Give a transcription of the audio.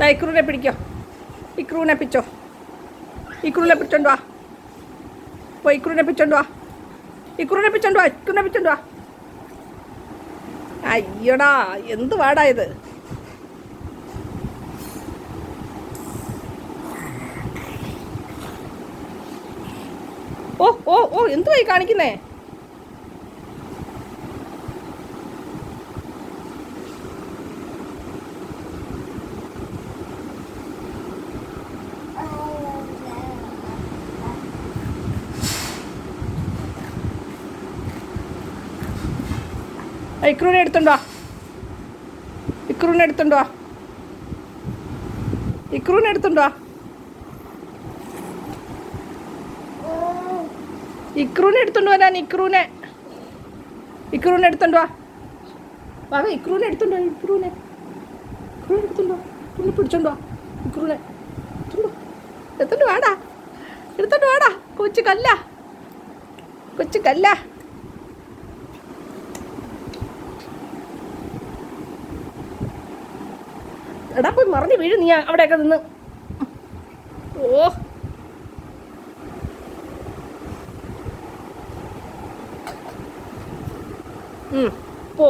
ഇക്രൂനെ പിടിക്കോ, ഇക്രൂനെ പിടിച്ചോ, ഇക്രൂനെ പിടിച്ചോണ്ട് വാ, പോയി ഇക്രൂനെ പിടിച്ചോണ്ട് വാ, ഇക്രൂനെ പിടിച്ചോണ്ട് വാ, ഇക്രൂനെ പിടിച്ചോണ്ട് വാ. അയ്യോടാ, എന്ത് പാടാ ഇത്. ഓ ഓ ഓ, എന്തുവായി കാണിക്കുന്നേ? ഇക്രൂനെ എടുത്തോണ്ടോ, ഇക്രൂനെ എടുത്തോണ്ടോ, ഇക്രൂനെ എടുത്തോണ്ടോ, ഇക്രൂനെ എടുത്തോണ്ട് വരാൻ. ഇക്രൂനെ ഇക്രൂനെ എടുത്തോണ്ട് വാ, ഇക്രൂനെ എടുത്തോണ്ട് വാ, ഇക്രൂനെ ഇക്രൂനെ എടുത്തോണ്ട് വാ, ഇക്രൂനെ പിടിച്ചോണ്ട് വാ, ഇക്രൂനെ എടുത്തോണ്ട് വാടാ, എടുത്തോണ്ട് വാടാ. കൊച്ചു കല്ല, കൊച്ചു കല്ല. എടാ പോയി മറിഞ്ഞ് വീഴും നീ അവിടെയൊക്കെ നിന്ന്. ഓ, പോ.